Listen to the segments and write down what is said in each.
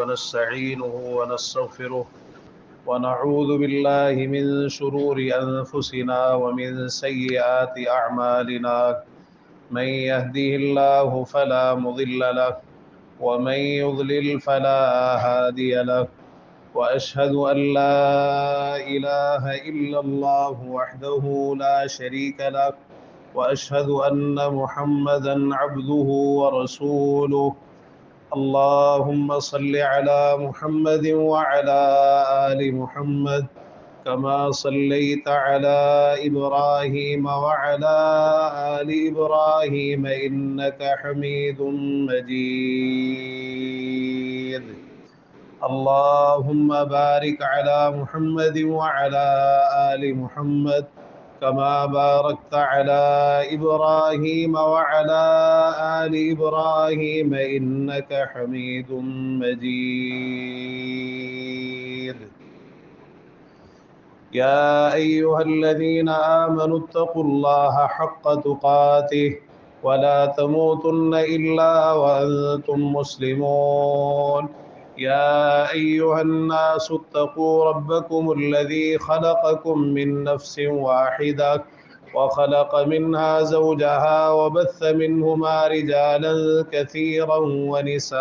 ونستعينه ونستغفره ونعوذ بالله من شرور أنفسنا ومن سيئات أعمالنا من يهده الله فلا مضل له ومن يضلل فلا هادي له وأشهد أن لا إله إلا الله وحده لا شريك له وأشهد أن محمدا عبده ورسوله اللهم صل على محمد وعلى آل محمد كما صليت على إبراهيم وعلى آل إبراهيم إنك حميد مجيد اللهم بارك على محمد وعلى آل محمد كما باركت على إبراهيم وعلى آل إبراهيم إنك حميد مجيد يا أيها الذين آمنوا اتقوا الله حق تقاته ولا تموتن إلا وأنتم مسلمون يا أيها الناس اتقوا ربكم الذي خلقكم من نفس واحدة وخلق منها زوجها وبث منهما رجالا كثيرا ونساء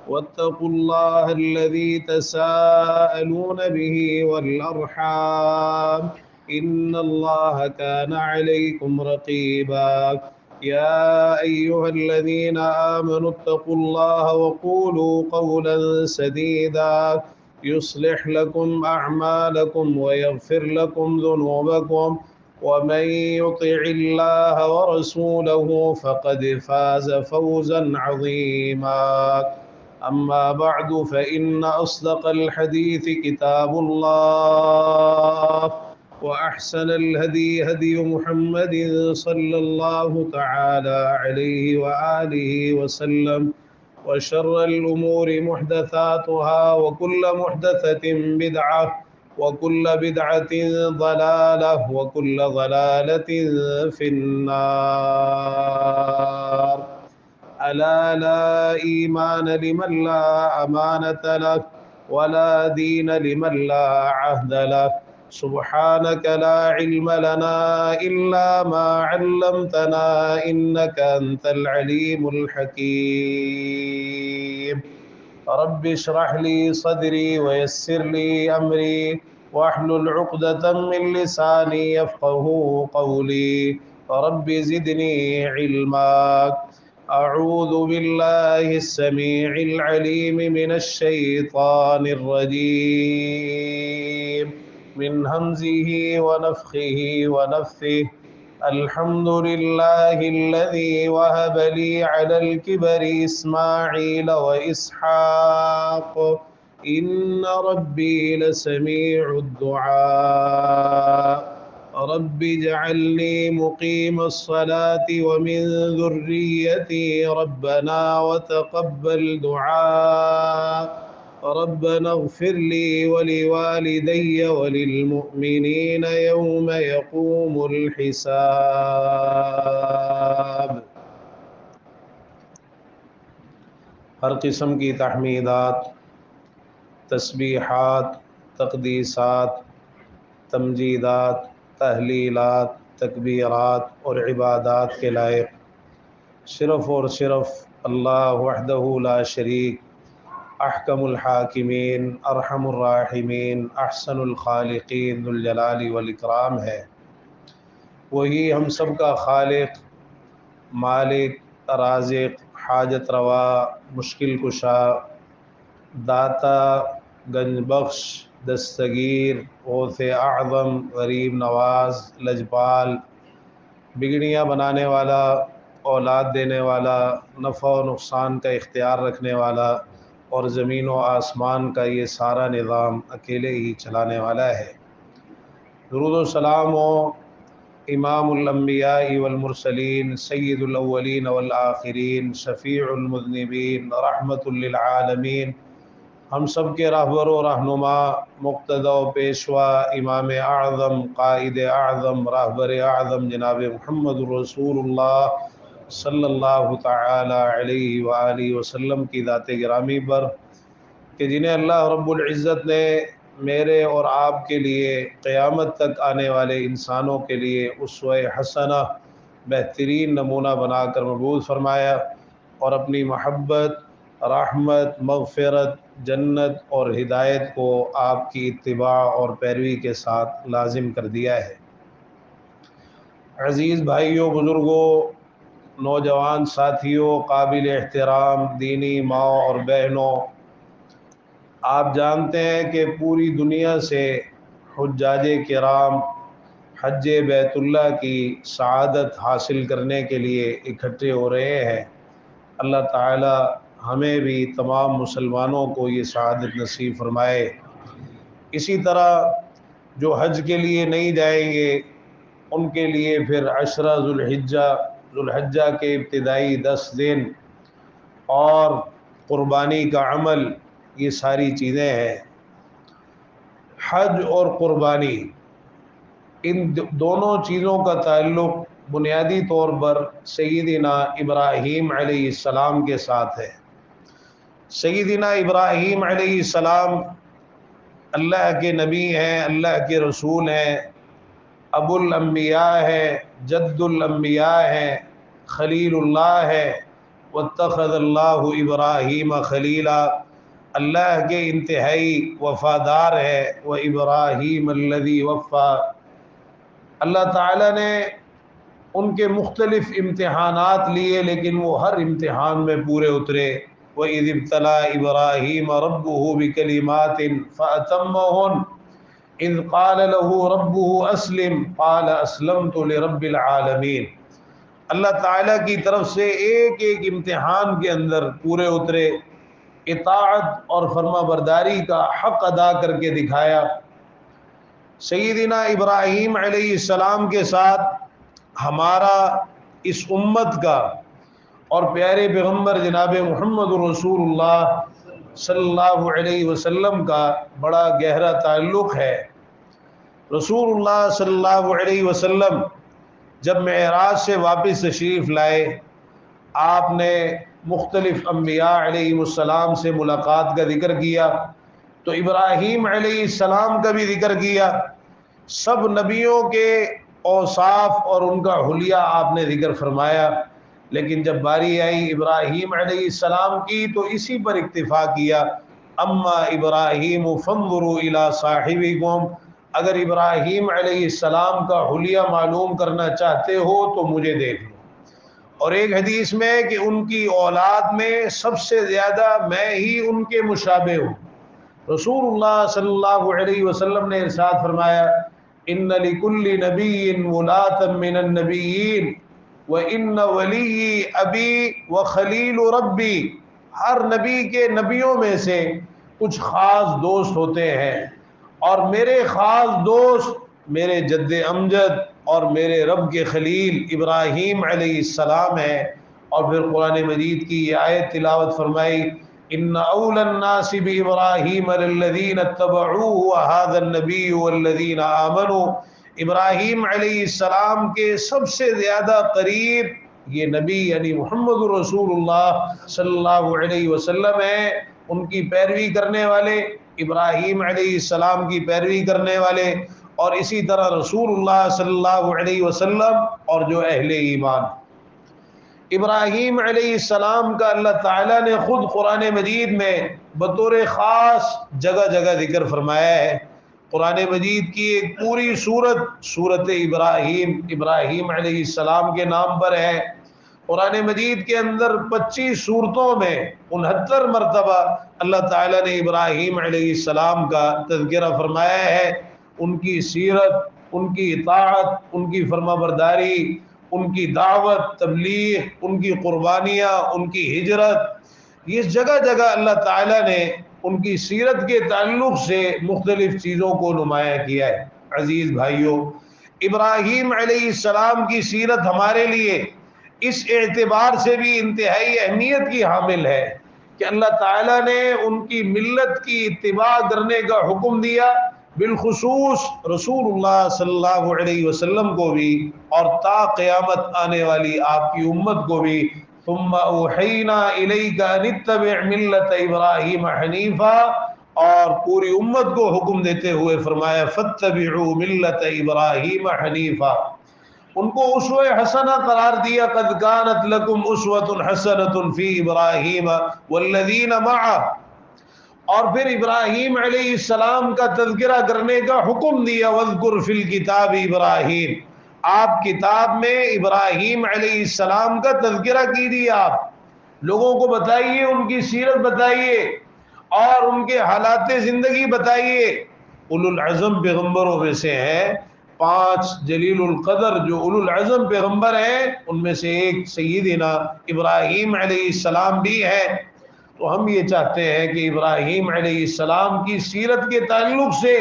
واتقوا الله الذي تساءلون به والأرحام إن الله كان عليكم رقيبا يا أيها الذين آمنوا اتقوا الله وقولوا قولا سديدا يصلح لكم أعمالكم ويغفر لكم ذنوبكم ومن يطع الله ورسوله فقد فاز فوزا عظيما أما بعد فإن أصدق الحديث كتاب الله وأحسن الهدي هدي محمد صلى الله تعالى عليه وآله وسلم وشر الأمور محدثاتها وكل محدثة بدعة وكل بدعة ضلالة وكل ضلالة في النار ألا لا إيمان لمن لا أمانة له ولا دين لمن لا عهد له سبحانك لا علم لنا إلا ما علمتنا إنك أنت العليم الحكيم رب اشرح لي صدري ويسر لي أمري واحلل عقدة من لساني يفقه قولي رب زدني علما أعوذ بالله السميع العليم من الشيطان الرجيم من همزه ونفخه ونفثه الحمد لله الذي وهب لي على الكبر إسماعيل وإسحاق إن ربي لسميع الدعاء رب اجعلني مقيم الصلاة ومن ذريتي ربنا وتقبل دعاء ربنا اغفر لي ولوالدي وللمؤمنين يوم يقوم الحساب. ہر قسم کی تحمیدات، تسبیحات، تقدیسات، تمجیدات، تحلیلات، تکبیرات اور عبادات کے لائق صرف اور صرف اللہ وحدہ لا شریک، احکم الحاکمین، ارحم الراحمین، احسن الخالقین، ذو الجلال والاکرام ہے۔ وہی ہم سب کا خالق، مالک، رازق، حاجت روا، مشکل کشا، داتا، گنج بخش، دستگیر، غوث اعظم، غریب نواز، لجپال، بگڑیاں بنانے والا، اولاد دینے والا، نفع و نقصان کا اختیار رکھنے والا اور زمین و آسمان کا یہ سارا نظام اکیلے ہی چلانے والا ہے۔ درود و سلام ہو امام الانبیاء والمرسلین، سید الاولین والآخرین، شفیع المذنبین، رحمت للعالمین، ہم سب کے رہبر و رہنما، مقتدی و پیشوا، امام اعظم، قائد اعظم، رہبر اعظم جناب محمد رسول اللہ صلی اللہ تعالی علیہ وآلہ وسلم کی ذات گرامی پر کہ جنہیں اللہ رب العزت نے میرے اور آپ کے لیے قیامت تک آنے والے انسانوں کے لیے اسوہ حسنہ بہترین نمونہ بنا کر مبعوث فرمایا اور اپنی محبت، رحمت، مغفرت، جنت اور ہدایت کو آپ کی اتباع اور پیروی کے ساتھ لازم کر دیا ہے۔ عزیز بھائیوں، بزرگوں، نوجوان ساتھیوں، قابل احترام دینی ماں اور بہنوں، آپ جانتے ہیں کہ پوری دنیا سے حجاج کرام حج بیت اللہ کی سعادت حاصل کرنے کے لیے اکٹھے ہو رہے ہیں۔ اللہ تعالی ہمیں بھی تمام مسلمانوں کو یہ سعادت نصیب فرمائے۔ اسی طرح جو حج کے لیے نہیں جائیں گے ان کے لیے پھر عشرہ ذوالحجہ کے ابتدائی 10 دن اور قربانی کا عمل، یہ ساری چیزیں ہیں۔ حج اور قربانی، ان دونوں چیزوں کا تعلق بنیادی طور پر سیدنا ابراہیم علیہ السلام کے ساتھ ہے۔ سیدنا ابراہیم علیہ السلام اللہ کے نبی ہیں، اللہ کے رسول ہیں، ابو الانبیاء ہے، جد الانبیاء ہے، خلیل اللہ ہے۔ واتخذ اللہ ابراہیم خلیلا، اللہ کے انتہائی وفادار ہے۔ وابراہیم الذی وفا، اللہ تعالیٰ نے ان کے مختلف امتحانات لیے لیکن وہ ہر امتحان میں پورے اترے۔ وَإِذِ ابْتَلَىٰ إِبْرَاهِيمَ رَبُّهُ بِكَلِمَاتٍ فَأَتَمَّهُنَّ إِذْ قَالَ لَهُ رَبُّهُ أَسْلِمْ قَالَ أَسْلَمْتُ لِرَبِّ الْعَالَمِينَ۔ اللہ تعالیٰ کی طرف سے ایک ایک امتحان کے اندر پورے اترے، اطاعت اور فرما برداری کا حق ادا کر کے دکھایا۔ سیدنا ابراہیم علیہ السلام کے ساتھ ہمارا اس امت کا اور پیارے پیغمبر جناب محمد رسول اللہ صلی اللہ علیہ وسلم کا بڑا گہرا تعلق ہے۔ رسول اللہ صلی اللہ علیہ وسلم جب معراج سے واپس تشریف لائے، آپ نے مختلف انبیاء علیہ السلام سے ملاقات کا ذکر کیا تو ابراہیم علیہ السلام کا بھی ذکر کیا۔ سب نبیوں کے اوصاف اور ان کا حلیہ آپ نے ذکر فرمایا، لیکن جب باری آئی ابراہیم علیہ السلام کی تو اسی پر اکتفا کیا۔ اما ابراہیم فانظروا الی صاحبکم، اگر ابراہیم علیہ السلام کا حلیہ معلوم کرنا چاہتے ہو تو مجھے دیکھ لو۔ اور ایک حدیث میں کہ ان کی اولاد میں سب سے زیادہ میں ہی ان کے مشابہ ہوں۔ رسول اللہ صلی اللہ علیہ وسلم نے ارشاد فرمایا، ان لکل نبی ولاة من النبیین وان ولی ابی وخلیل ربی، ہر نبی کے نبیوں میں سے کچھ خاص دوست ہوتے ہیں اور میرے خاص دوست میرے جد امجد اور میرے رب کے خلیل ابراہیم علیہ السلام ہیں۔ اور پھر قرآن مجید کی یہ آیت تلاوت فرمائی، ان اول الناس بابراہیم للذین اتبعوہ وہذا النبی والذین آمنوا، ابراہیم علیہ السلام کے سب سے زیادہ قریب یہ نبی یعنی محمد رسول اللہ صلی اللہ علیہ وسلم ہیں، ان کی پیروی کرنے والے، ابراہیم علیہ السلام کی پیروی کرنے والے، اور اسی طرح رسول اللہ صلی اللہ علیہ وسلم اور جو اہل ایمان۔ ابراہیم علیہ السلام کا اللہ تعالیٰ نے خود قرآن مجید میں بطور خاص جگہ جگہ ذکر فرمایا ہے۔ قرآن مجید کی ایک پوری سورت ابراہیم علیہ السلام کے نام پر ہے۔ قرآن مجید کے اندر 25 سورتوں میں 69 مرتبہ اللہ تعالیٰ نے ابراہیم علیہ السلام کا تذکرہ فرمایا ہے۔ ان کی سیرت، ان کی اطاعت، ان کی فرما برداری، ان کی دعوت تبلیغ، ان کی قربانیاں، ان کی ہجرت، یہ جگہ جگہ اللہ تعالیٰ نے ان کی سیرت کے تعلق سے مختلف چیزوں کو نمایاں کیا ہے۔ عزیز بھائیوں، ابراہیم علیہ السلام کی سیرت ہمارے لیے اس اعتبار سے بھی انتہائی اہمیت کی حامل ہے کہ اللہ تعالیٰ نے ان کی ملت کی اتباع کرنے کا حکم دیا، بالخصوص رسول اللہ صلی اللہ علیہ وسلم کو بھی اور تا قیامت آنے والی آپ کی امت کو بھی ثم اوحینا الیک ان اتبع ملت ابراہیم حنیفا، اور پوری امت کو حکم دیتے ہوئے فرمایا فاتبعوا ملت ابراہیم حنیفا، ان کو اسوہ حسنہ قرار دیا، قد کانت لکم اسوۃ حسنۃ فی ابراہیم والذین معہ، اور پھر ابراہیم علیہ السلام کا تذکرہ کرنے کا حکم دیا، وَاذْكُرْ فِي الْكِتَابِ ابراہیم، آپ کتاب میں ابراہیم علیہ السلام کا تذکرہ کیجیے، آپ لوگوں کو بتائیے، ان کی سیرت بتائیے اور ان کے حالات زندگی بتائیے۔ اولو العزم پیغمبروں میں سے ہیں، 5 جلیل القدر جو اولو العزم پیغمبر ہیں، ان میں سے ایک سیدنا ابراہیم علیہ السلام بھی ہیں۔ تو ہم یہ چاہتے ہیں کہ ابراہیم علیہ السلام کی سیرت کے تعلق سے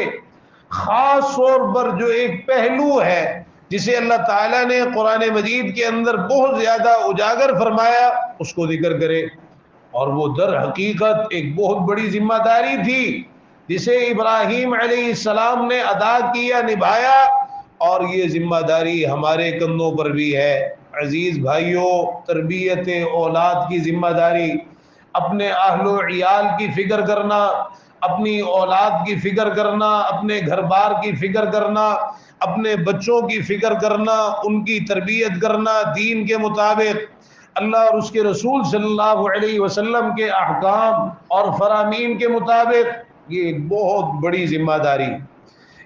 خاص طور پر جو ایک پہلو ہے جسے اللہ تعالیٰ نے قرآن مجید کے اندر بہت زیادہ اجاگر فرمایا، اس کو ذکر کرے، اور وہ در حقیقت ایک بہت بڑی ذمہ داری تھی جسے ابراہیم علیہ السلام نے ادا کیا، نبھایا، اور یہ ذمہ داری ہمارے کندھوں پر بھی ہے۔ عزیز بھائیوں، تربیت اولاد کی ذمہ داری، اپنے اہل و عیال کی فکر کرنا، اپنی اولاد کی فکر کرنا، اپنے گھر بار کی فکر کرنا، اپنے بچوں کی فکر کرنا، ان کی تربیت کرنا دین کے مطابق، اللہ اور اس کے رسول صلی اللہ علیہ وسلم کے احکام اور فرامین کے مطابق، یہ ایک بہت بڑی ذمہ داری۔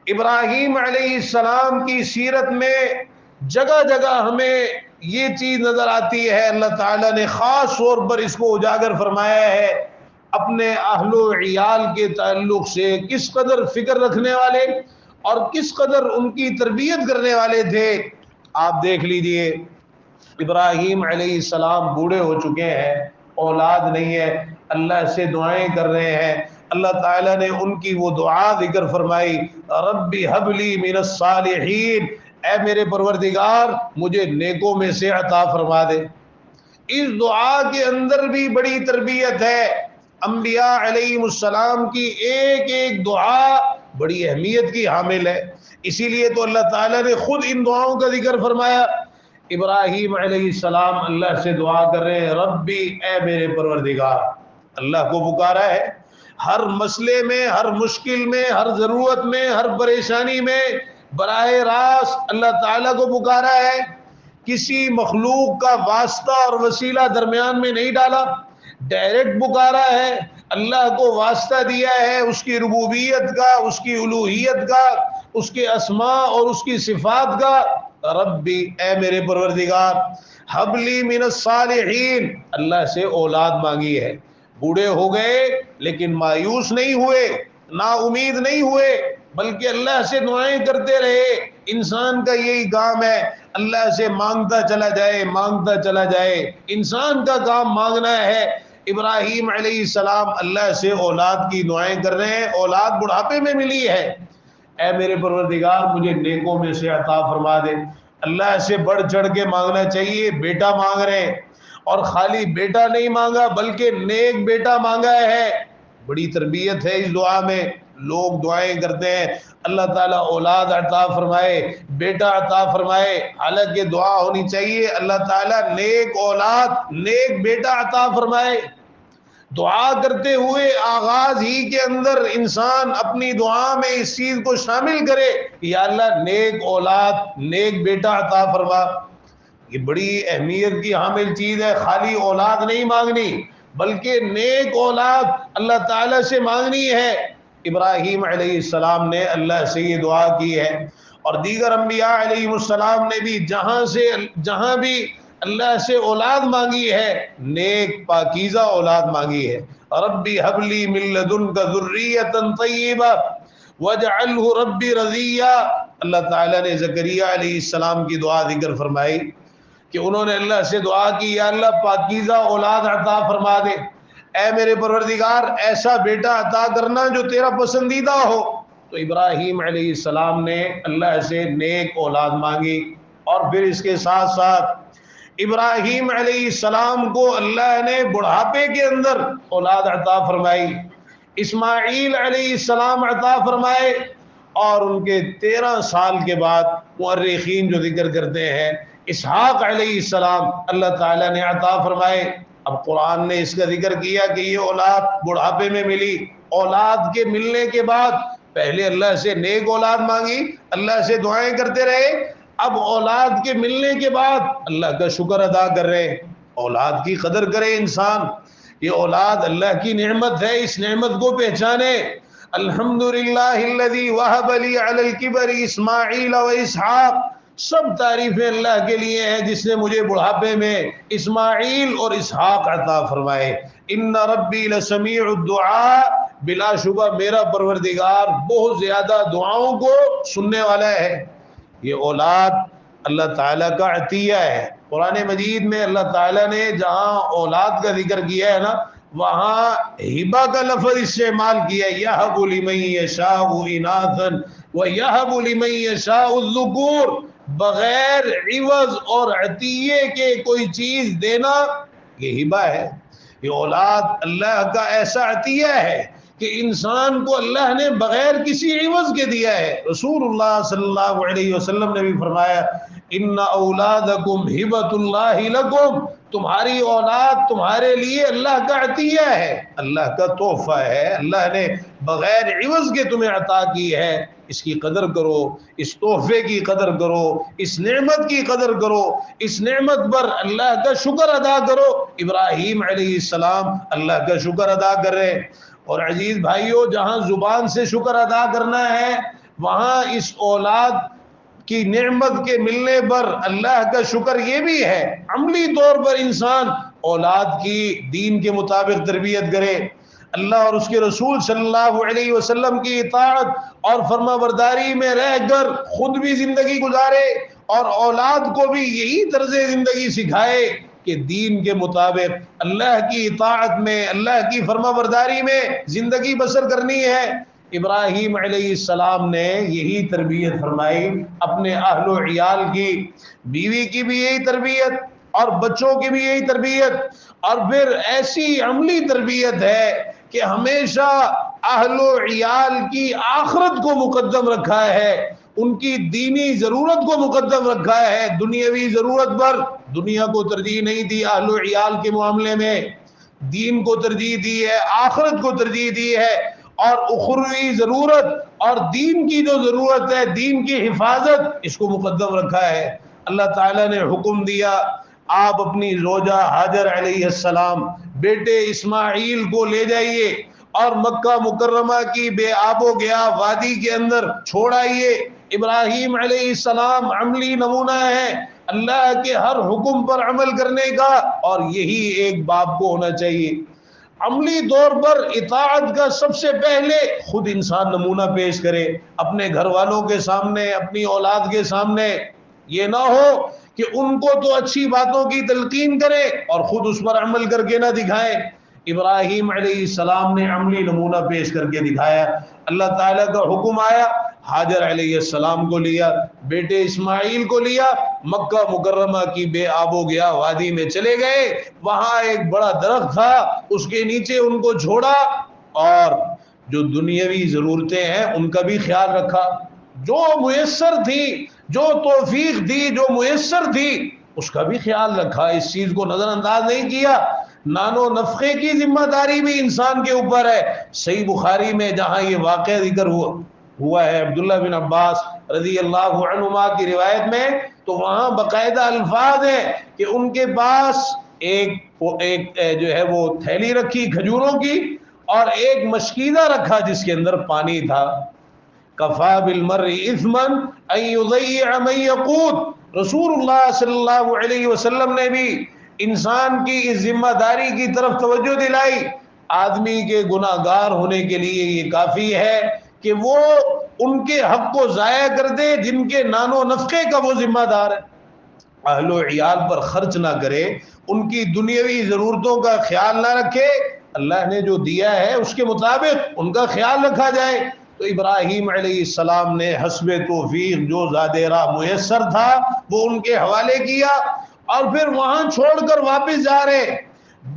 ابراہیم علیہ السلام کی سیرت میں جگہ جگہ ہمیں یہ چیز نظر آتی ہے، اللہ تعالیٰ نے خاص طور پر اس کو اجاگر فرمایا ہے، اپنے اہل و عیال کے تعلق سے کس قدر فکر رکھنے والے اور کس قدر ان کی تربیت کرنے والے تھے۔ آپ دیکھ لیجئے، ابراہیم علیہ السلام بوڑھے ہو چکے ہیں، اولاد نہیں ہے، اللہ سے دعائیں کر رہے ہیں، اللہ تعالیٰ نے ان کی وہ دعا ذکر فرمائی، رب حب لی من الصالحین، اے میرے پروردگار مجھے نیکوں میں سے عطا فرما دے۔ اس دعا کے اندر بھی بڑی تربیت ہے، انبیاء علیہ السلام کی ایک ایک دعا بڑی اہمیت کی حامل ہے، اسی لیے تو اللہ تعالیٰ نے خود ان دعاؤں کا ذکر فرمایا۔ ابراہیم علیہ السلام اللہ سے دعا کر رہے ہیں، ربی، اے میرے پروردگار، اللہ کو پکارا ہے، ہر مسئلے میں، ہر مشکل میں، ہر ضرورت میں، ہر پریشانی میں براہ راست اللہ تعالیٰ کو پکارا ہے، کسی مخلوق کا واسطہ اور وسیلہ درمیان میں نہیں ڈالا، ڈائریکٹ پکارا ہے، اللہ کو واسطہ دیا ہے اس کی ربوبیت کا، اس کی الوہیت کا، اس کے اسماء اور اس کی صفات کا۔ ربی، اے میرے پروردگار، حبلی من الصالحین، اللہ سے اولاد مانگی ہے، بوڑھے ہو گئے لیکن مایوس نہیں ہوئے، نا امید نہیں ہوئے، بلکہ اللہ سے دعائیں کرتے رہے۔ انسان کا یہی کام ہے، اللہ سے مانگتا چلا جائے، مانگتا چلا جائے، انسان کا کام مانگنا ہے۔ ابراہیم علیہ السلام اللہ سے اولاد کی دعائیں کر رہے ہیں، اولاد بڑھاپے میں ملی ہے، اے میرے پروردگار مجھے نیکوں میں سے عطا فرما دے۔ اللہ سے بڑھ چڑھ کے مانگنا چاہیے، بیٹا مانگ رہے ہیں، اور خالی بیٹا نہیں مانگا بلکہ نیک بیٹا مانگا ہے، بڑی تربیت ہے اس دعا میں۔ لوگ دعائیں کرتے ہیں اللہ تعالیٰ اولاد عطا فرمائے، بیٹا عطا فرمائے، حالانکہ دعا ہونی چاہیے اللہ تعالیٰ نیک اولاد، نیک بیٹا عطا فرمائے۔ دعا کرتے ہوئے آغاز ہی کے اندر انسان اپنی دعا میں اس چیز کو شامل کرے، یا اللہ نیک اولاد، نیک بیٹا عطا فرما۔ یہ بڑی اہمیت کی حامل چیز ہے، خالی اولاد نہیں مانگنی بلکہ نیک اولاد اللہ تعالیٰ سے مانگنی ہے۔ ابراہیم علیہ السلام نے اللہ سے یہ دعا کی ہے، اور دیگر انبیاء علیہ السلام نے بھی جہاں بھی اللہ سے اولاد مانگی ہے، نیک پاکیزہ اولاد مانگی ہے۔ ربی حب لی من لدنک ذریۃ طیبہ واجعلہ ربی رضیہ، اللہ تعالیٰ نے زکریا علیہ السلام کی دعا ذکر فرمائی کہ انہوں نے اللہ سے دعا کی، یا اللہ پاکیزہ اولاد عطا فرما دے، اے میرے پروردگار ایسا بیٹا عطا کرنا جو تیرا پسندیدہ ہو۔ تو ابراہیم علیہ السلام نے اللہ سے نیک اولاد مانگی، اور پھر اس کے ساتھ ساتھ ابراہیم علیہ السلام کو اللہ نے بڑھاپے کے اندر اولاد عطا فرمائی، اسماعیل علیہ السلام عطا فرمائے، اور ان کے 13 سال کے بعد مؤرخین جو ذکر کرتے ہیں اسحاق علیہ السلام اللہ تعالیٰ نے عطا فرمائے. اب قرآن نے اس کا ذکر کیا کہ یہ اولاد بڑھاپے میں ملی. اولاد کے ملنے کے بعد پہلے اللہ سے نیک اولاد مانگی, اللہ سے دعائیں کرتے رہے. اب اولاد کے ملنے کے بعد اللہ کا شکر ادا کر رہے. اولاد کی قدر کرے انسان. یہ اولاد اللہ کی نعمت ہے, اس نعمت کو پہچانے. الحمدللہ الذی وہب لی علی الکبر اسماعیل و اسحاق. سب تعریفیں اللہ کے لیے ہیں جس نے مجھے بڑھاپے میں اسماعیل اور اسحاق عطا فرمائے. ان ربی لسمیع الدعاء. بلا شبہ میرا پروردگار بہت زیادہ دعاؤں کو سننے والا ہے. یہ اولاد اللہ تعالیٰ کا عطیہ ہے. قرآن مجید میں اللہ تعالیٰ نے جہاں اولاد کا ذکر کیا ہے نا, وہاں ہبہ کا لفظ استعمال کیا ہے. یہب لمن یشاء اناثا ویہب لمن یشاء الذکور. بغیر عوض اور عطیے کے کوئی چیز دینا یہ ہبہ ہے. یہ اولاد اللہ کا ایسا عطیہ ہے کہ انسان کو اللہ نے بغیر کسی عوض کے دیا ہے. رسول اللہ صلی اللہ علیہ وسلم نے بھی فرمایا ان اولادکم ہبۃ اللہ لکم. تمہاری اولاد تمہارے لیے اللہ کا عطیہ ہے, اللہ کا تحفہ ہے. اللہ نے بغیر عوض کے تمہیں عطا کی ہے. اس کی قدر کرو, اس تحفے کی قدر کرو, اس نعمت کی قدر کرو, اس نعمت پر اللہ کا شکر ادا کرو. ابراہیم علیہ السلام اللہ کا شکر ادا کر رہے. اور عزیز بھائیوں, جہاں زبان سے شکر ادا کرنا ہے وہاں اس اولاد کی نعمت کے ملنے پر اللہ کا شکر یہ بھی ہے عملی طور پر انسان اولاد کی دین کے مطابق تربیت کرے, اللہ اور اس کے رسول صلی اللہ علیہ وسلم کی اطاعت اور فرما برداری میں رہ کر خود بھی زندگی گزارے اور اولاد کو بھی یہی طرز زندگی سکھائے کہ دین کے مطابق اللہ کی اطاعت میں, اللہ کی فرما برداری میں زندگی بسر کرنی ہے. ابراہیم علیہ السلام نے یہی تربیت فرمائی اپنے اہل و عیال کی. بیوی کی بھی یہی تربیت اور بچوں کی بھی یہی تربیت, اور پھر ایسی عملی تربیت ہے کہ ہمیشہ اہل و عیال کی آخرت کو مقدم رکھا ہے, ان کی دینی ضرورت کو مقدم رکھا ہے. دنیاوی ضرورت پر دنیا کو ترجیح نہیں دی اہل و عیال کے معاملے میں, دین کو ترجیح دی ہے, آخرت کو ترجیح دی ہے. اور اخروی ضرورت اور دین کی جو ضرورت ہے, دین کی حفاظت, اس کو مقدم رکھا ہے. اللہ تعالیٰ نے حکم دیا آپ اپنی زوجہ ہاجر علیہ السلام بیٹے اسماعیل کو لے جائیے اور مکہ مکرمہ کی بے آب و گیا وادی کے اندر چھوڑ آئیے. ابراہیم علیہ السلام عملی نمونہ ہے اللہ کے ہر حکم پر عمل کرنے کا, اور یہی ایک باپ کو ہونا چاہیے. عملی طور پر اطاعت کا سب سے پہلے خود انسان نمونہ پیش کرے اپنے گھر والوں کے سامنے, اپنی اولاد کے سامنے. یہ نہ ہو کہ ان کو تو اچھی باتوں کی تلقین کرے اور خود اس پر عمل کر کے نہ دکھائے. ابراہیم علیہ السلام نے عملی نمونہ پیش کر کے دکھایا. اللہ تعالیٰ کا حکم آیا, ہاجر علیہ السلام کو لیا, بیٹے اسماعیل کو لیا, مکہ مکرمہ کی بے آب و گیا وادی میں چلے گئے. وہاں ایک بڑا درخت تھا, اس کے نیچے ان کو چھوڑا اور جو دنیاوی ضرورتیں ہیں ان کا بھی خیال رکھا. جو میسر تھی, جو توفیق تھی, جو میسر تھی, اس کا بھی خیال رکھا. اس چیز کو نظر انداز نہیں کیا. نانو نفقے کی ذمہ داری بھی انسان کے اوپر ہے. صحیح بخاری میں جہاں یہ واقعہ ذکر ہوا ہے عبداللہ بن عباس رضی اللہ عنہما کی روایت میں, تو وہاں باقاعدہ الفاظ ہیں کہ ان کے پاس ایک جو ہے وہ تھیلی رکھی کھجوروں کی اور ایک مشکیزہ رکھا جس کے اندر پانی تھا. کفا بالمرء اثما ان یضیع من یقوت. رسول اللہ صلی اللہ علیہ وسلم نے بھی انسان کی اس ذمہ داری کی طرف توجہ دلائی. آدمی کے گناہ گار ہونے کے لیے یہ کافی ہے کہ وہ ان کے حق کو ضائع کر دے جن کے نان و نفقے کا وہ ذمہ دار ہے. اہل و عیال پر خرچ نہ کرے, ان کی دنیاوی ضرورتوں کا خیال نہ رکھے. اللہ نے جو دیا ہے اس کے مطابق ان کا خیال رکھا جائے. تو ابراہیم علیہ السلام نے حسب توفیق جو زادہ راہ میسر تھا وہ ان کے حوالے کیا, اور پھر وہاں چھوڑ کر واپس جا رہے.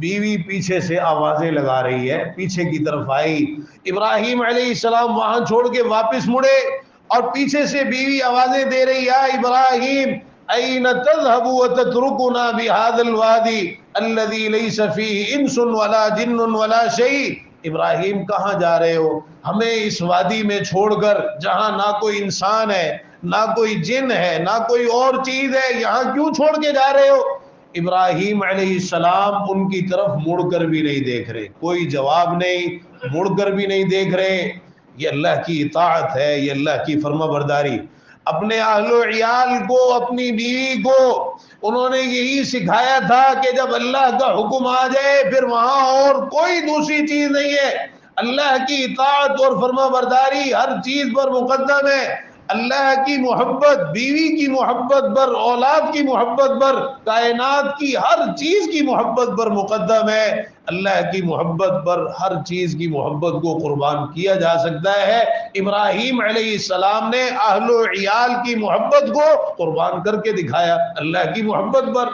بیوی پیچھے سے آوازیں لگا رہی ہے, پیچھے کی طرف آئی. ابراہیم علیہ السلام وہاں چھوڑ کے واپس مڑے اور پیچھے سے بیوی آوازیں دے رہی یا ابراہیم این تذهب وتتركنا بهذا الوادي الذي ليس فيه انس ولا جن ولا شيء، ابراہیم کہاں جا رہے ہو؟ ہمیں اس وادی میں چھوڑ کر، جہاں نہ کوئی انسان ہے، نہ کوئی جن ہے، نہ کوئی اور چیز ہے، یہاں کیوں چھوڑ کے جا رہے ہو؟ ابراہیم علیہ السلام ان کی طرف مڑ کر بھی نہیں دیکھ رہے، کوئی جواب نہیں، مڑ کر بھی نہیں دیکھ رہے۔ یہ اللہ کی اطاعت ہے، یہ اللہ کی فرما برداری۔ اپنے اہل و عیال کو، اپنی بیوی کو انہوں نے یہی سکھایا تھا کہ جب اللہ کا حکم آ جائے پھر وہاں اور کوئی دوسری چیز نہیں ہے، اللہ کی اطاعت اور فرما برداری ہر چیز پر مقدم ہے۔ اللہ کی محبت، بیوی کی محبت پر، اولاد کی محبت پر، کائنات کی ہر چیز کی محبت پر مقدم ہے۔ اللہ کی محبت پر ہر چیز کی محبت کو قربان کیا جا سکتا ہے۔ ابراہیم علیہ السلام نے اہل و عیال کی محبت کو قربان کر کے دکھایا اللہ کی محبت پر،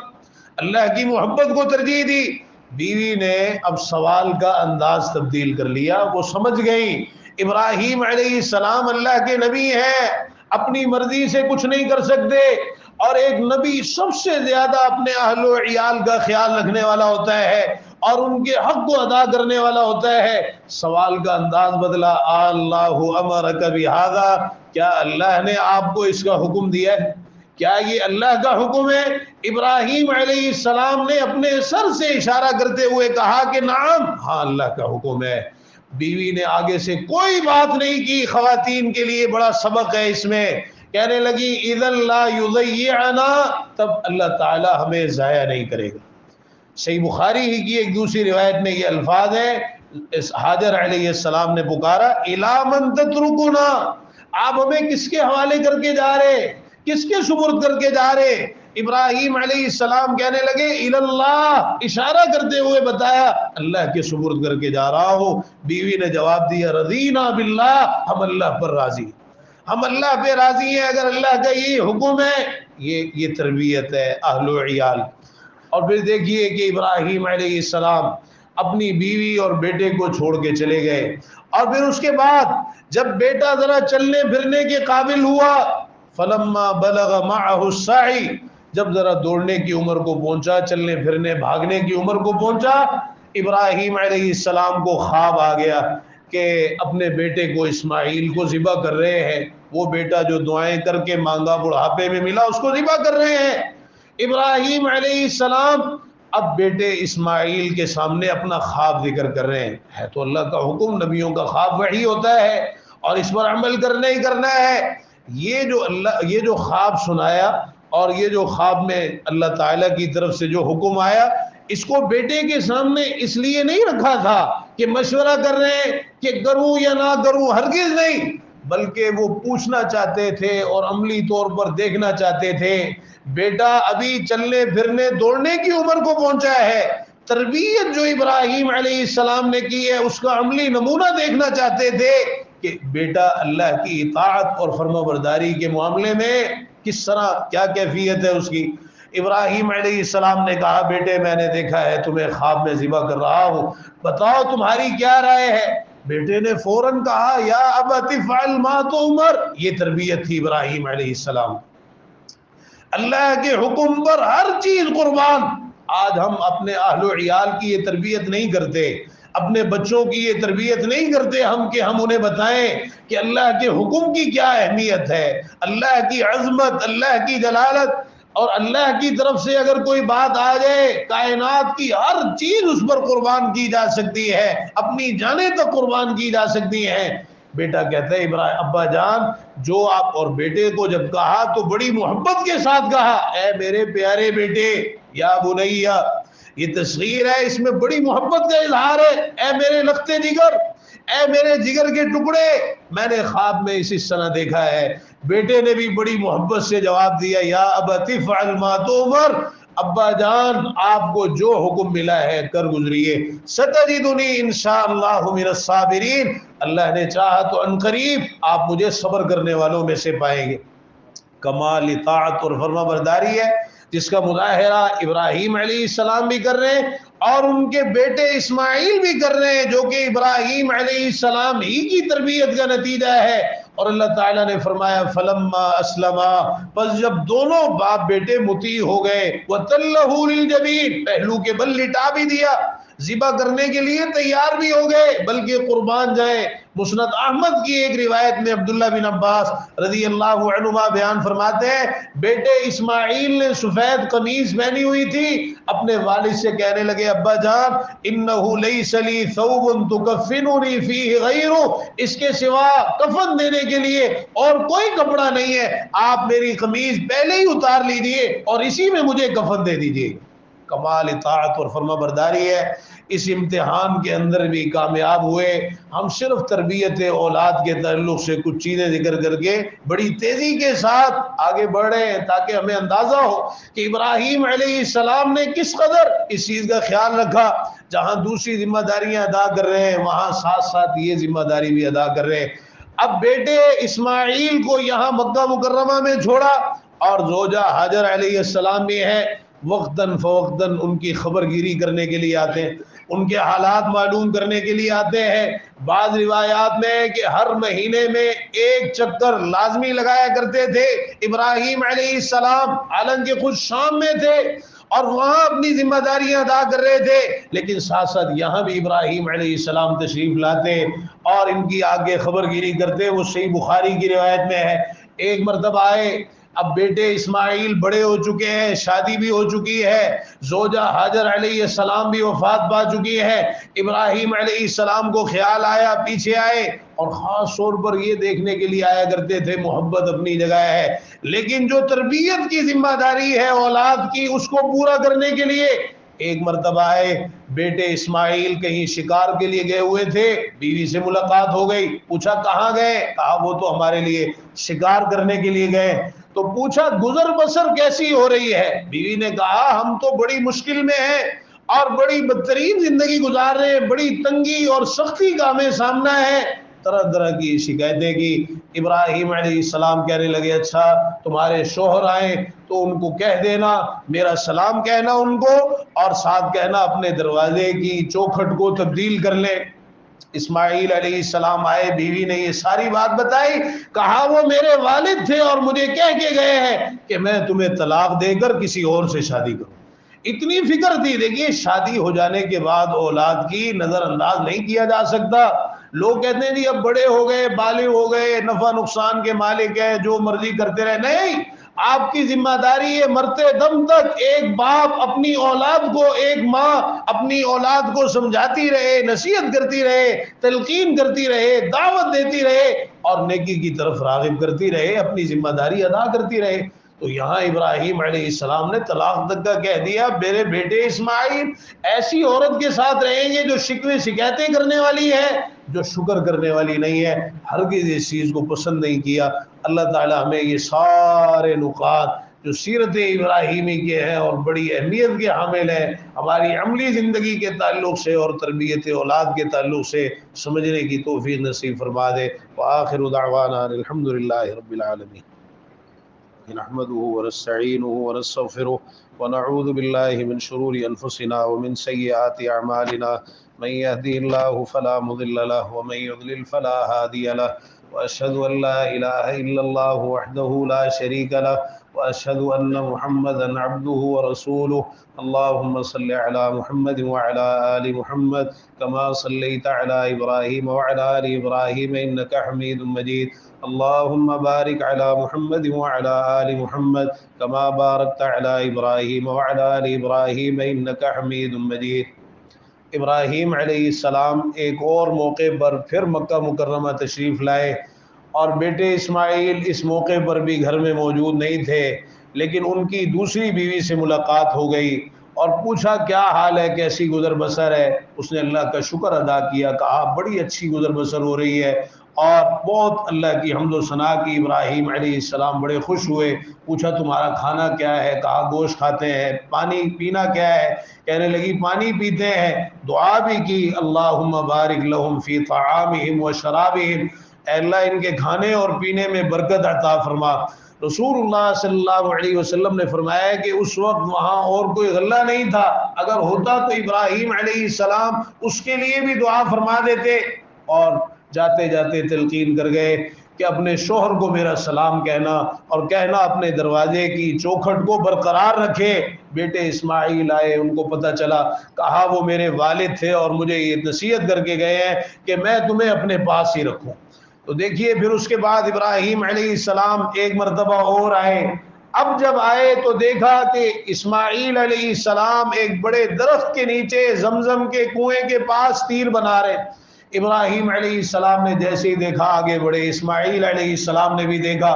اللہ کی محبت کو ترجیح دی۔ بیوی نے اب سوال کا انداز تبدیل کر لیا، وہ سمجھ گئی ابراہیم علیہ السلام اللہ کے نبی ہیں، اپنی مرضی سے کچھ نہیں کر سکتے، اور ایک نبی سب سے زیادہ اپنے اہل و عیال کا خیال رکھنے والا ہوتا ہے اور ان کے حق کو ادا کرنے والا ہوتا ہے۔ سوال کا انداز بدلا، اللہ امرک بہذا، کیا اللہ نے آپ کو اس کا حکم دیا ہے؟ کیا یہ اللہ کا حکم ہے؟ ابراہیم علیہ السلام نے اپنے سر سے اشارہ کرتے ہوئے کہا کہ نعم، ہاں اللہ کا حکم ہے۔ بیوی نے آگے سے کوئی بات نہیں کی۔ خواتین کے لیے بڑا سبق ہے اس میں، کہنے لگی اذا لا یضیعنا، تب اللہ تعالی ہمیں ضائع نہیں کرے گا۔ صحیح بخاری ہی کی ایک دوسری روایت میں یہ الفاظ ہے، حاجر علیہ السلام نے پکارا الی من تترکنا، آپ ہمیں کس کے حوالے کر کے جا رہے، کس کے سپرد کر کے جا رہے؟ ابراہیم علیہ السلام کہنے لگے الی اللہ، اشارہ کرتے ہوئے بتایا اللہ کے سپرد کر کے جا رہا ہوں۔ بیوی نے جواب دیا رضینا باللہ، ہم اللہ پر راضی، ہم اللہ پہ راضی ہیں، اگر اللہ کا یہ حکم ہے۔ یہ تربیت ہے اہل و عیال۔ اور پھر دیکھیے کہ ابراہیم علیہ السلام اپنی بیوی اور بیٹے کو چھوڑ کے چلے گئے، اور پھر اس کے بعد جب بیٹا ذرا چلنے پھرنے کے قابل ہوا، فلما بلغ معه السعی، جب ذرا دوڑنے کی عمر کو پہنچا، چلنے پھرنے بھاگنے کی عمر کو پہنچا، ابراہیم علیہ السلام کو خواب آ گیا کہ اپنے بیٹے کو اسماعیل کو ذبح کر رہے ہیں۔ وہ بیٹا جو دعائیں کر کے مانگا بڑھاپے میں ملا، اس کو ذبح کر رہے ہیں۔ ابراہیم علیہ السلام اب بیٹے اسماعیل کے سامنے اپنا خواب ذکر کر رہے ہیں۔ ہے تو اللہ کا حکم، نبیوں کا خواب وحی ہوتا ہے اور اس پر عمل کرنا ہی کرنا ہے۔ یہ جو خواب سنایا اور یہ جو خواب میں اللہ تعالیٰ کی طرف سے جو حکم آیا، اس کو بیٹے کے سامنے اس لیے نہیں رکھا تھا کہ مشورہ کر رہے ہیں کہ کروں یا نہ کروں، ہرگز نہیں، بلکہ وہ پوچھنا چاہتے تھے اور عملی طور پر دیکھنا چاہتے تھے۔ بیٹا ابھی چلنے پھرنے دوڑنے کی عمر کو پہنچا ہے، تربیت جو ابراہیم علیہ السلام نے کی ہے اس کا عملی نمونہ دیکھنا چاہتے تھے کہ بیٹا اللہ کی اطاعت اور فرما برداری کے معاملے میں کس طرح، کیا کیفیت ہے اس کی۔ ابراہیم علیہ السلام نے کہا بیٹے میں نے دیکھا ہے تمہیں خواب میں ذبح کر رہا ہوں، بتاؤ تمہاری کیا رائے ہے؟ بیٹے نے فوراً کہا یا ابت افعل ما تؤمر۔ یہ تربیت تھی ابراہیم علیہ السلام، اللہ کے حکم پر ہر چیز قربان۔ آج ہم اپنے اہل و عیال کی یہ تربیت نہیں کرتے، اپنے بچوں کی یہ تربیت نہیں کرتے ہم کہ ہم انہیں بتائیں کہ اللہ کے حکم کی کیا اہمیت ہے، اللہ کی عظمت، اللہ کی جلالت، اور اللہ کی طرف سے اگر کوئی بات آ جائے کائنات کی ہر چیز اس پر قربان کی جا سکتی ہے، اپنی جانیں تک قربان کی جا سکتی ہیں۔ بیٹا کہتا ہے ابا جان جو آپ، اور بیٹے کو جب کہا تو بڑی محبت کے ساتھ کہا اے میرے پیارے بیٹے، یا بنیا، یہ تصغیر ہے، اس میں بڑی محبت کا اظہار ہے، اے میرے لختے جگر، اے میرے جگر کے ٹکڑے، میں نے خواب میں اسی طرح دیکھا ہے۔ بیٹے نے بھی بڑی محبت سے جواب دیا یا ابت افعل ما تؤمر، ابا جان آپ کو جو حکم ملا ہے کر گزریے، ستجدنی انشاءاللہ من الصابرین، اللہ نے چاہا تو عنقریب آپ مجھے صبر کرنے والوں میں سے پائیں گے۔ کمال اطاعت اور فرما برداری ہے جس کا مظاہرہ ابراہیم علیہ السلام بھی کر رہے ہیں اور ان کے بیٹے اسماعیل بھی کر رہے ہیں، جو کہ ابراہیم علیہ السلام ہی کی تربیت کا نتیجہ ہے۔ اور اللہ تعالیٰ نے فرمایا فلما اسلما، بس جب دونوں باپ بیٹے مطیع ہو گئے، وَتَلَّهُ لِلْجَبِينِ، پہلو کے بل لٹا بھی دیا، ذبح کرنے کے لیے تیار بھی ہو گئے، بلکہ قربان جائے۔ مسند احمد کی ایک روایت میں عبداللہ بن عباس رضی اللہ عنہما بیان فرماتے ہیں، بیٹے اسماعیل نے سفید قمیص پہنی ہوئی تھی، اپنے والد سے کہنے لگے ابا جان انہ لیس لی ثوب تکفننی فیہ غیرہ، اس کے سوا کفن دینے کے لیے اور کوئی کپڑا نہیں ہے، آپ میری قمیص پہلے ہی اتار لیجئے اور اسی میں مجھے کفن دے دیجئے۔ کمال اطاعت اور فرما برداری ہے۔ اس امتحان کے اندر بھی کامیاب ہوئے۔ ہم صرف تربیت اولاد کے تعلق سے کچھ چیزیں ذکر کر کے بڑی تیزی کے ساتھ آگے بڑھ رہے ہیں، تاکہ ہمیں اندازہ ہو کہ ابراہیم علیہ السلام نے کس قدر اس چیز کا خیال رکھا۔ جہاں دوسری ذمہ داریاں ادا کر رہے ہیں، وہاں ساتھ ساتھ یہ ذمہ داری بھی ادا کر رہے ہیں۔ اب بیٹے اسماعیل کو یہاں مکہ مکرمہ میں چھوڑا، اور زوجہ ہاجر علیہ السلام بھی ہے، وقتاً فوقتاً ان کی خبر گیری کرنے کے لیے آتے ہیں، ان کے حالات معلوم کرنے کے لیے آتے ہیں۔ بعض روایات میں ہے کہ ہر مہینے میں ایک چکر لازمی لگایا کرتے تھے ابراہیم علیہ السلام، حالانکہ خود شام میں تھے اور وہاں اپنی ذمہ داریاں ادا کر رہے تھے، لیکن ساتھ ساتھ یہاں بھی ابراہیم علیہ السلام تشریف لاتے اور ان کی آگے خبر گیری کرتے۔ وہ صحیح بخاری کی روایت میں ہے، ایک مرتبہ آئے، اب بیٹے اسماعیل بڑے ہو چکے ہیں، شادی بھی ہو چکی ہے، زوجہ ہاجر علیہ السلام بھی وفات پا چکی ہے۔ ابراہیم علیہ السلام کو خیال آیا، پیچھے آئے، اور خاص طور پر یہ دیکھنے کے لیے آیا کرتے تھے، محبت اپنی جگہ ہے، لیکن جو تربیت کی ذمہ داری ہے اولاد کی، اس کو پورا کرنے کے لیے ایک مرتبہ آئے۔ بیٹے اسماعیل کہیں شکار کے لیے گئے ہوئے تھے، بیوی سے ملاقات ہو گئی، پوچھا کہاں گئے؟ کہا وہ تو ہمارے لیے شکار کرنے کے لیے گئے۔ تو پوچھا گزر بسر کیسی ہو رہی ہے؟ بیوی نے کہا ہم تو بڑی مشکل میں ہیں اور بڑی بدترین زندگی گزار رہے ہیں، بڑی تنگی اور سختی کا ہمیں سامنا ہے، طرح طرح کی شکایتیں کی۔ ابراہیم علیہ السلام کہنے لگے اچھا تمہارے شوہر آئیں تو ان کو کہہ دینا، میرا سلام کہنا ان کو، اور ساتھ کہنا اپنے دروازے کی چوکھٹ کو تبدیل کر لیں۔ اسماعیل علیہ السلام آئے، بیوی نے یہ ساری بات بتائی، کہا وہ میرے والد تھے اور مجھے کہہ کے گئے ہیں کہ میں تمہیں طلاق دے کر کسی اور سے شادی کروں۔ اتنی فکر تھی۔ دیکھیے شادی ہو جانے کے بعد اولاد کی نظر انداز نہیں کیا جا سکتا۔ لوگ کہتے ہیں جی اب بڑے ہو گئے، بالغ ہو گئے، نفع نقصان کے مالک ہیں، جو مرضی کرتے رہے، نہیں، آپ کی ذمہ داری ہے مرتے دم تک ایک باپ اپنی اولاد کو، ایک ماں اپنی اولاد کو سمجھاتی رہے، نصیحت کرتی رہے، تلقین کرتی رہے، دعوت دیتی رہے اور نیکی کی طرف راغب کرتی رہے، اپنی ذمہ داری ادا کرتی رہے۔ تو یہاں ابراہیم علیہ السلام نے طلاق تک کا کہہ دیا۔ میرے بیٹے اسماعیل ایسی عورت کے ساتھ رہیں گے جو شکوے شکایتیں کرنے والی ہے، جو شکر کرنے والی نہیں ہے، ہرگز اس چیز کو پسند نہیں کیا۔ اللہ تعالی ہمیں یہ سارے نکات جو سیرت ابراہیمی کے ہیں اور بڑی اہمیت کے حامل ہیں، ہماری عملی زندگی کے تعلق سے اور تربیت اولاد کے تعلق سے سمجھنے کی توفیق نصیب فرما دے۔ وآخر دعوانا الحمدللہ رب العالمین، نحمده ونستعینه ونستغفره ونعوذ باللہ من شرور انفسنا ومن سیئات اعمالنا، من يهدي الله فلا مضل له ومن يضلل فلا هادي له، واشهد ان لا اله الا الله وحده لا شريك له، واشهد ان محمدا عبده ورسوله۔ اللهم صل على محمد وعلى آل محمد كما صليت على ابراهيم وعلى آل ابراهيم انك حميد مجيد۔ اللهم بارك على محمد وعلى آل محمد كما باركت على ابراهيم وعلى آل ابراهيم انك حميد مجيد۔ ابراہیم علیہ السلام ایک اور موقع پر پھر مکہ مکرمہ تشریف لائے، اور بیٹے اسماعیل اس موقع پر بھی گھر میں موجود نہیں تھے، لیکن ان کی دوسری بیوی سے ملاقات ہو گئی اور پوچھا کیا حال ہے، کیسی گزر بسر ہے؟ اس نے اللہ کا شکر ادا کیا، کہا بڑی اچھی گزر بسر ہو رہی ہے، اور بہت اللہ کی حمد و ثنا کی۔ ابراہیم علیہ السلام بڑے خوش ہوئے، پوچھا تمہارا کھانا کیا ہے؟ کہا گوشت کھاتے ہیں۔ پانی پینا کیا ہے؟ کہنے لگی پانی پیتے ہیں۔ دعا بھی کی اللہم بارک لہم فی طعامہم و شرابہم، اے اللہ ان کے کھانے اور پینے میں برکت عطا فرما۔ رسول اللہ صلی اللہ علیہ وسلم نے فرمایا کہ اس وقت وہاں اور کوئی غلہ نہیں تھا، اگر ہوتا تو ابراہیم علیہ السلام اس کے لیے بھی دعا فرما دیتے، اور جاتے جاتے تلقین کر گئے کہ اپنے شوہر کو میرا سلام کہنا، اور کہنا اپنے دروازے کی چوکھٹ کو برقرار رکھے۔ بیٹے اسماعیل آئے، ان کو پتہ چلا، کہا وہ میرے والد تھے اور مجھے یہ نصیحت کر کے گئے ہیں کہ میں تمہیں اپنے پاس ہی رکھوں۔ تو دیکھیے پھر اس کے بعد ابراہیم علیہ السلام ایک مرتبہ اور آئے۔ اب جب آئے تو دیکھا کہ اسماعیل علیہ السلام ایک بڑے درخت کے نیچے زمزم کے کنویں کے پاس تیر بنا رہے۔ ابراہیم علیہ السلام نے جیسے ہی دیکھا آگے بڑھے، اسماعیل علیہ السلام نے بھی دیکھا،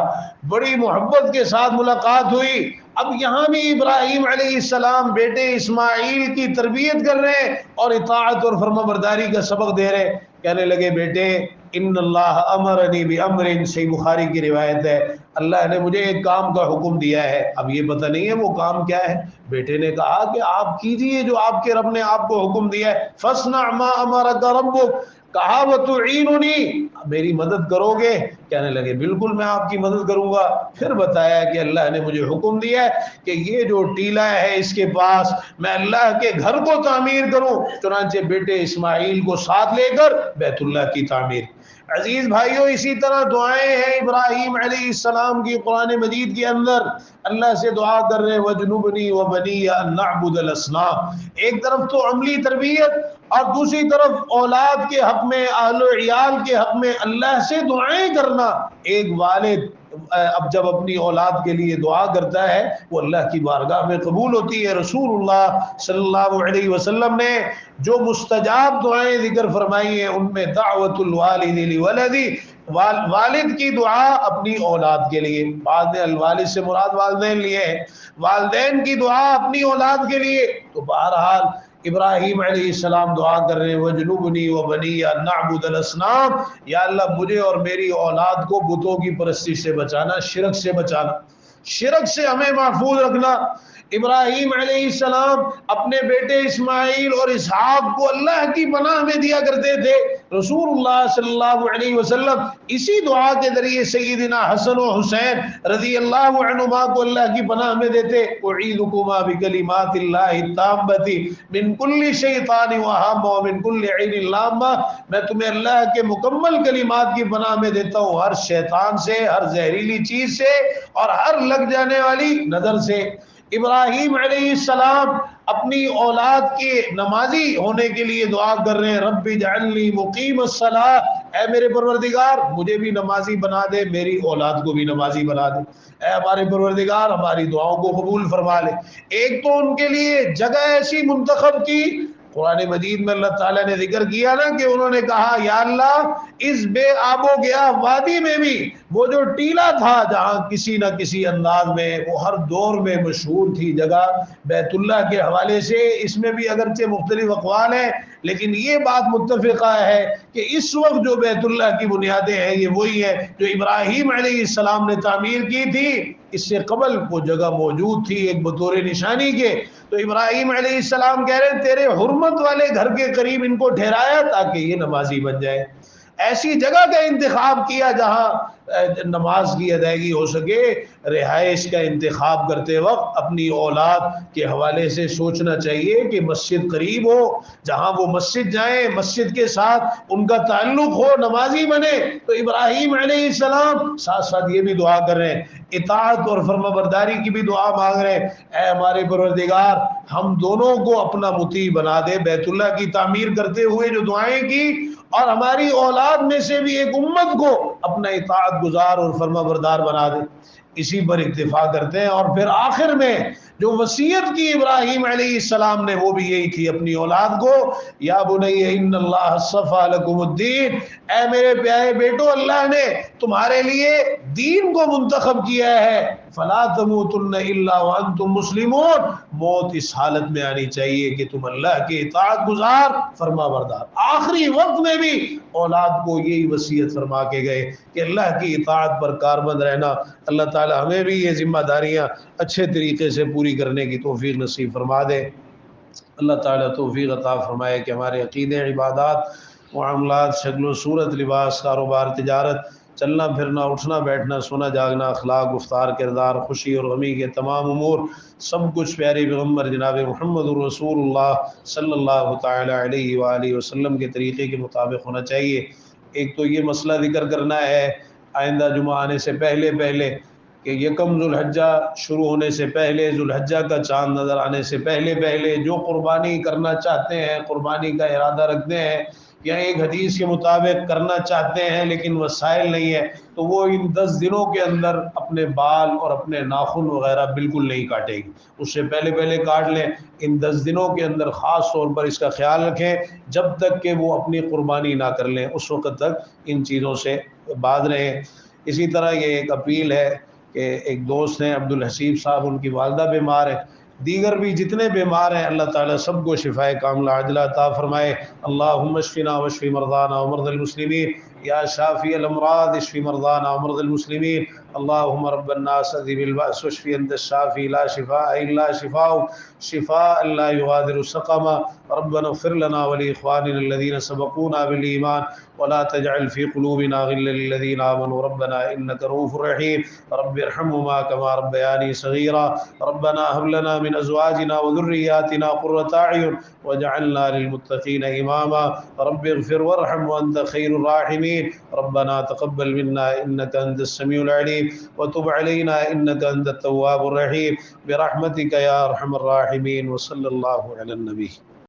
بڑی محبت کے ساتھ ملاقات ہوئی۔ اب یہاں بھی ابراہیم علیہ السلام بیٹے اسماعیل کی تربیت کر رہے ہیں اور اطاعت اور فرمانبرداری کا سبق دے رہے۔ کہنے لگے بیٹے ان اللہ امرنی بامر، صحیح بخاری کی روایت ہے، اللہ نے مجھے ایک کام کا حکم دیا ہے۔ اب یہ پتہ نہیں ہے وہ کام کیا ہے۔ بیٹے نے کہا کہ آپ کیجئے جو آپ کے رب نے آپ کو حکم دیا ہے، فاصنع ما امرک ربک، کہا وتعیننی، میری مدد کرو گے؟ کہنے لگے بالکل میں آپ کی مدد کروں گا۔ پھر بتایا کہ اللہ نے مجھے حکم دیا ہے کہ یہ جو ٹیلا ہے اس کے پاس میں اللہ کے گھر کو تعمیر کروں، چنانچہ بیٹے اسماعیل کو ساتھ لے کر بیت اللہ کی تعمیر۔ عزیز بھائیوں، اسی طرح دعائیں ہیں ابراہیم علیہ السلام کی قرآن مجید کے اندر، اللہ سے دعا کر رہے وجنبنی وبنی ان نعبد الاصنام۔ ایک طرف تو عملی تربیت اور دوسری طرف اولاد کے حق میں، اہل و عیال کے حق میں اللہ سے دعائیں کرنا۔ ایک والد اب جب اپنی اولاد کے لیے دعا کرتا ہے وہ اللہ کی بارگاہ میں قبول ہوتی ہے۔ رسول اللہ صلی اللہ علیہ وسلم نے جو مستجاب دعائیں ذکر فرمائی ہیں ان میں دعوت الوالد لولدی، والد کی دعا اپنی اولاد کے لیے، بعد میں الوالد سے مراد والدین لیے ہیں، والدین کی دعا اپنی اولاد کے لیے۔ تو بہرحال ابراہیم علیہ السلام دعا کر رہے ہیں وجنبنی وبنی ان نعبد الاصنام، یا اللہ مجھے اور میری اولاد کو بتوں کی پرستی سے بچانا، شرک سے بچانا، شرک سے ہمیں محفوظ رکھنا۔ ابراہیم علیہ السلام اپنے بیٹے اسماعیل اور اسحاق کو اللہ کی پناہ میں دیا کرتے تھے۔ رسول اللہ صلی اللہ علیہ وسلم اسی دعا کے ذریعے سیدنا حسن و حسین رضی اللہ عنہما کو اللہ کی پناہ میں دیتے۔ اعیذکما بکلمات اللہ التامۃ من کل شیطان وہم ومن کل عین لامہ، میں تمہیں اللہ کے مکمل کلمات کی پناہ میں دیتا ہوں، ہر شیطان سے، ہر زہریلی چیز سے اور ہر لگ جانے والی نظر سے۔ ابراہیم علیہ السلام اپنی اولاد کے نمازی ہونے کے لیے دعا کر رہے ہیں رب اجعلنی مقیم الصلاۃ، اے میرے پروردگار مجھے بھی نمازی بنا دے، میری اولاد کو بھی نمازی بنا دے، اے ہمارے پروردگار ہماری دعاؤں کو قبول فرما لے۔ ایک تو ان کے لیے جگہ ایسی منتخب کی، قرآن مجید میں اللہ تعالیٰ نے ذکر کیا نا کہ انہوں نے کہا یا اللہ اس بے آب و گیا وادی میں بھی وہ جو ٹیلا تھا جہاں کسی نہ کسی انداز میں وہ ہر دور میں مشہور تھی جگہ بیت اللہ کے حوالے سے، اس میں بھی اگرچہ مختلف اقوال ہیں لیکن یہ بات متفقہ ہے کہ اس وقت جو بیت اللہ کی بنیادیں ہیں یہ وہی ہے جو ابراہیم علیہ السلام نے تعمیر کی تھی۔ اس سے قبل وہ جگہ موجود تھی ایک بطور نشانی کے۔ تو ابراہیم علیہ السلام کہہ رہے ہیں تیرے حرمت والے گھر کے قریب ان کو ٹھہرایا تاکہ یہ نمازی بن جائے۔ ایسی جگہ کا انتخاب کیا جہاں نماز کی ادائیگی ہو سکے۔ رہائش کا انتخاب کرتے وقت اپنی اولاد کے حوالے سے سوچنا چاہیے کہ مسجد قریب ہو، جہاں وہ مسجد جائیں، مسجد کے ساتھ ان کا تعلق ہو، نمازی بنے۔ تو ابراہیم علیہ السلام ساتھ ساتھ یہ بھی دعا کر رہے ہیں، اطاعت اور فرمانبرداری کی بھی دعا مانگ رہے ہیں، اے ہمارے پروردگار ہم دونوں کو اپنا مطیع بنا دے۔ بیت اللہ کی تعمیر کرتے ہوئے جو دعائیں کی، اور ہماری اولاد میں سے بھی ایک امت کو اپنا اطاعت گزار اور فرما بردار بنا دے۔ اسی پر اکتفا کرتے ہیں، اور پھر آخر میں جو وصیت کی ابراہیم علیہ السلام نے وہ بھی یہی تھی اپنی اولاد کو، یا بنی ان اللہ اصطفیٰ لکم الدین، اے میرے پیارے بیٹو اللہ نے تمہارے لیے دین کو منتخب کیا ہے، فلا تموتن الا وانتم مسلمون، موت اس حالت میں آنی چاہیے کہ تم اللہ کے اطاعت گزار فرما بردار۔ آخری وقت میں بھی اولاد کو یہی وصیت فرما کے گئے کہ اللہ کی اطاعت پر کاربند رہنا۔ اللہ تعالی ہمیں بھی یہ ذمہ داریاں اچھے طریقے سے پوری کرنے کی توفیق نصیب فرما دے۔ اللہ تعالیٰ توفیق عطا فرمائے کہ ہمارے عقیدے، عبادات معاملات، شکل و صورت، لباس، کاروبار، تجارت، چلنا پھرنا، اٹھنا بیٹھنا، سونا جاگنا، اخلاق، گفتار، کردار، خوشی اور غمی کے تمام امور، سب کچھ پیارے پیغمبر جناب محمد الرسول اللہ صلی اللہ تعالی علیہ وآلہ وسلم کے طریقے کے مطابق ہونا چاہیے۔ ایک تو یہ مسئلہ ذکر کرنا ہے آئندہ جمعہ آنے سے پہلے کہ یکم ذوالحجہ شروع ہونے سے پہلے، ذوالحجہ کا چاند نظر آنے سے پہلے جو قربانی کرنا چاہتے ہیں، قربانی کا ارادہ رکھتے ہیں یا ایک حدیث کے مطابق کرنا چاہتے ہیں لیکن وسائل نہیں ہے، تو وہ ان 10 دنوں کے اندر اپنے بال اور اپنے ناخن وغیرہ بالکل نہیں کاٹے گی، اس سے پہلے کاٹ لیں۔ ان 10 دنوں کے اندر خاص طور پر اس کا خیال رکھیں جب تک کہ وہ اپنی قربانی نہ کر لیں، اس وقت تک ان چیزوں سے باز رہیں۔ اسی طرح یہ ایک اپیل ہے کہ ایک دوست ہیں عبدالحسیب صاحب، ان کی والدہ بیمار ہے، دیگر بھی جتنے بیمار ہیں اللہ تعالیٰ سب کو شفاء کاملہ عاجلہ عطا فرمائے۔ اللہم اشفنا واشف مرضانا ومرضى المسلمین، یا شافی الامراض اشف مرضانا ومرضى المسلمین، اللہم رب الناس اذهب البأس واشف انت الشافی لا شفاء الا شفاؤک شفاء لا یغادر سقما۔ ربنا اغفر لنا ولاخواننا الذين سبقونا بالايمان ولا تجعل في قلوبنا غلا للذين آمنوا ربنا انك رؤوف رحيم۔ رب ارحمهما كما ربياني صغيرا۔ ربنا هب لنا من ازواجنا وذرياتنا قرة اعين واجعلنا للمتقين اماما۔ رب اغفر وارحم وانت خير الراحمين۔ ربنا تقبل منا انك انت السميع العليم وتب علينا انك انت التواب الرحيم برحمتك يا ارحم الراحمين۔ وصلى الله على النبي۔